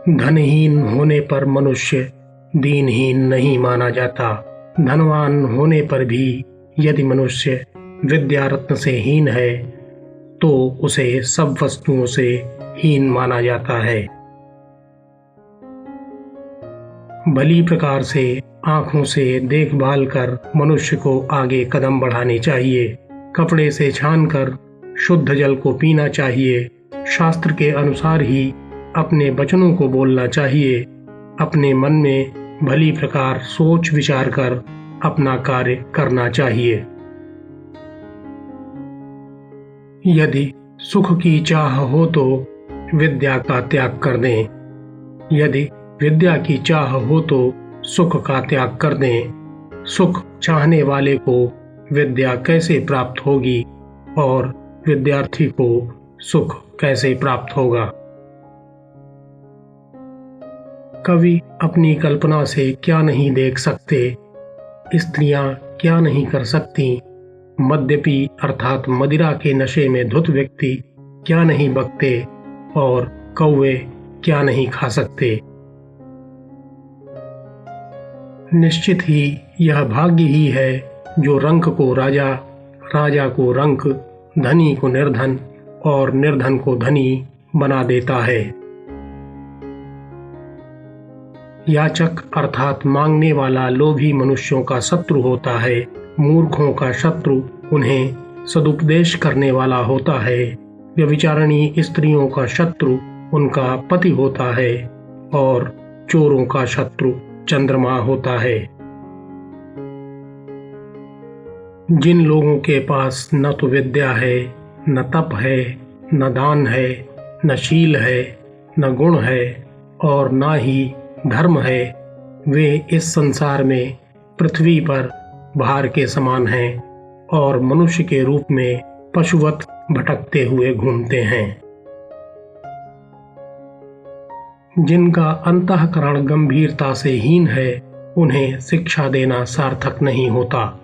धनहीन होने पर मनुष्य दीनहीन नहीं माना जाता। धनवान होने पर भी यदि मनुष्य विद्या रत्न से हीन है तो उसे सब वस्तुओं से हीन माना जाता है। भली प्रकार से आंखों से देखभाल कर मनुष्य को आगे कदम बढ़ाने चाहिए। कपड़े से छानकर शुद्ध जल को पीना चाहिए। शास्त्र के अनुसार ही अपने वचनों को बोलना चाहिए। अपने मन में भली प्रकार सोच विचार कर अपना कार्य करना चाहिए। यदि सुख की चाह हो तो विद्या का त्याग कर दें। यदि विद्या की चाह हो तो सुख का त्याग कर दें। सुख चाहने वाले को विद्या कैसे प्राप्त होगी और विद्यार्थी को सुख कैसे प्राप्त होगा। कवि अपनी कल्पना से क्या नहीं देख सकते, स्त्रियां क्या नहीं कर सकती, मद्यपी अर्थात मदिरा के नशे में धुत व्यक्ति क्या नहीं बकते और कौवे क्या नहीं खा सकते। निश्चित ही यह भाग्य ही है जो रंक को राजा, राजा को रंक, धनी को निर्धन और निर्धन को धनी बना देता है। याचक अर्थात मांगने वाला लोभी मनुष्यों का शत्रु होता है। मूर्खों का शत्रु उन्हें सदुपदेश करने वाला होता है। व्यभिचारिणी स्त्रियों का शत्रु उनका पति होता है और चोरों का शत्रु चंद्रमा होता है। जिन लोगों के पास न तो विद्या है, न तप है, न दान है, न शील है, न गुण है और न ही धर्म है, वे इस संसार में पृथ्वी पर भार के समान हैं और मनुष्य के रूप में पशुवत भटकते हुए घूमते हैं। जिनका अंतःकरण गंभीरता से हीन है उन्हें शिक्षा देना सार्थक नहीं होता।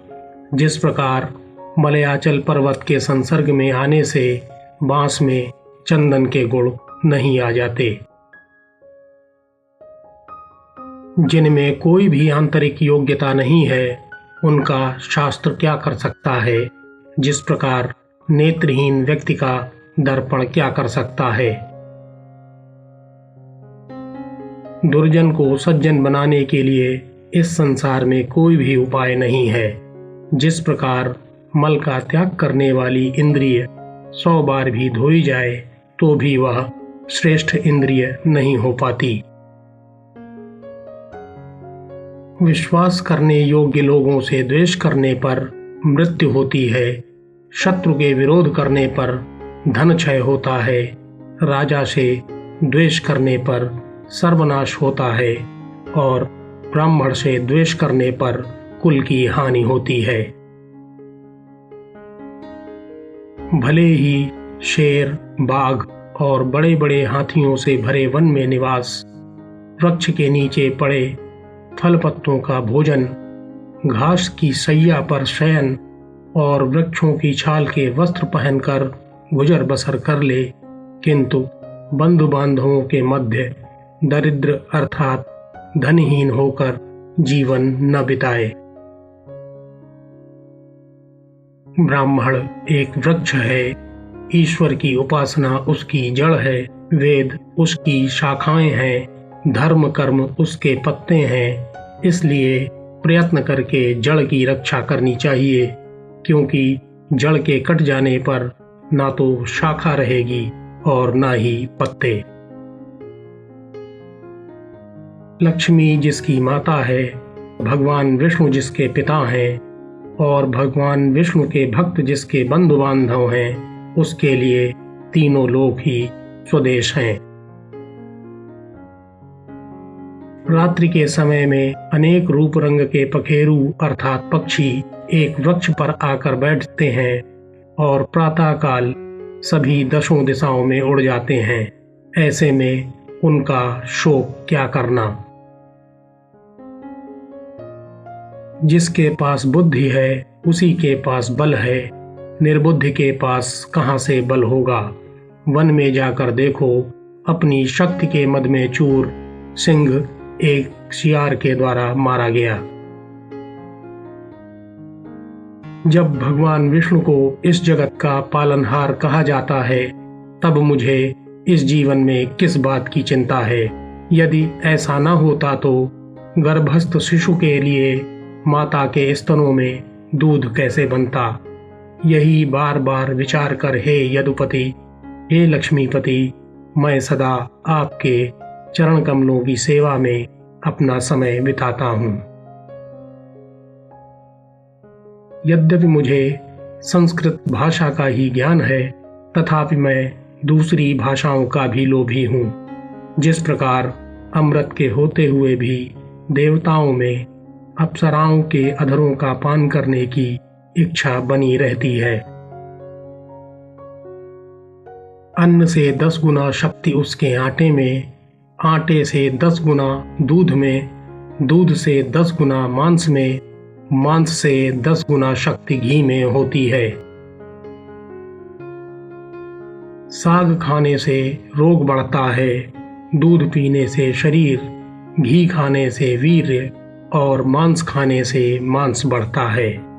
जिस प्रकार मलयाचल पर्वत के संसर्ग में आने से बांस में चंदन के गुण नहीं आ जाते। जिनमें कोई भी आंतरिक योग्यता नहीं है उनका शास्त्र क्या कर सकता है। जिस प्रकार नेत्रहीन व्यक्ति का दर्पण क्या कर सकता है। दुर्जन को सज्जन बनाने के लिए इस संसार में कोई भी उपाय नहीं है। जिस प्रकार मल का त्याग करने वाली इंद्रिय 100 बार भी धोई जाए तो भी वह श्रेष्ठ इंद्रिय नहीं हो पाती। विश्वास करने योग्य लोगों से द्वेष करने पर मृत्यु होती है। शत्रु के विरोध करने पर धन क्षय होता है। राजा से द्वेष करने पर सर्वनाश होता है और ब्राह्मण से द्वेष करने पर कुल की हानि होती है। भले ही शेर, बाघ और बड़े बड़े हाथियों से भरे वन में निवास, वृक्ष के नीचे पड़े फल पत्तों का भोजन, घास की सैया पर शयन और वृक्षों की छाल के वस्त्र पहनकर गुजर बसर कर ले, किंतु बंधु बांधवों के मध्य दरिद्र अर्थात धनहीन होकर जीवन न बिताए। ब्राह्मण एक वृक्ष है, ईश्वर की उपासना उसकी जड़ है, वेद उसकी शाखाएं हैं, धर्म कर्म उसके पत्ते हैं। इसलिए प्रयत्न करके जड़ की रक्षा करनी चाहिए, क्योंकि जड़ के कट जाने पर ना तो शाखा रहेगी और ना ही पत्ते। लक्ष्मी जिसकी माता है, भगवान विष्णु जिसके पिता हैं और भगवान विष्णु के भक्त जिसके बंधु बांधव हैं, उसके लिए तीनों लोक ही स्वदेश हैं। रात्रि के समय में अनेक रूप रंग के पखेरु अर्थात पक्षी एक वृक्ष पर आकर बैठते हैं और प्रातःकाल सभी दशों दिशाओं में उड़ जाते हैं। ऐसे में उनका शोक क्या करना। जिसके पास बुद्धि है उसी के पास बल है, निर्बुद्धि के पास कहाँ से बल होगा। वन में जाकर देखो, अपनी शक्ति के मद में चूर सिंह एक शियार के द्वारा मारा गया। जब भगवान विष्णु को इस जगत का पालनहार कहा जाता है, तब मुझे इस जीवन में किस बात की चिंता है? यदि ऐसा न होता तो गर्भस्थ शिशु के लिए माता के स्तनों में दूध कैसे बनता? यही बार बार विचार कर हे यदुपति, हे लक्ष्मीपति, मैं सदा आपके चरण कमलों की सेवा में अपना समय बिताता हूँ। यद्यपि मुझे संस्कृत भाषा का ही ज्ञान है, तथापि मैं दूसरी भाषाओं का भी लोभी हूँ। जिस प्रकार अमृत के होते हुए भी देवताओं में अप्सराओं के अधरों का पान करने की इच्छा बनी रहती है। अन्न से 10 गुना शक्ति उसके आटे में, आटे से 10 गुना दूध में, दूध से 10 गुना मांस में, मांस से 10 गुना शक्ति घी में होती है। साग खाने से रोग बढ़ता है, दूध पीने से शरीर, घी खाने से वीर्य और मांस खाने से मांस बढ़ता है।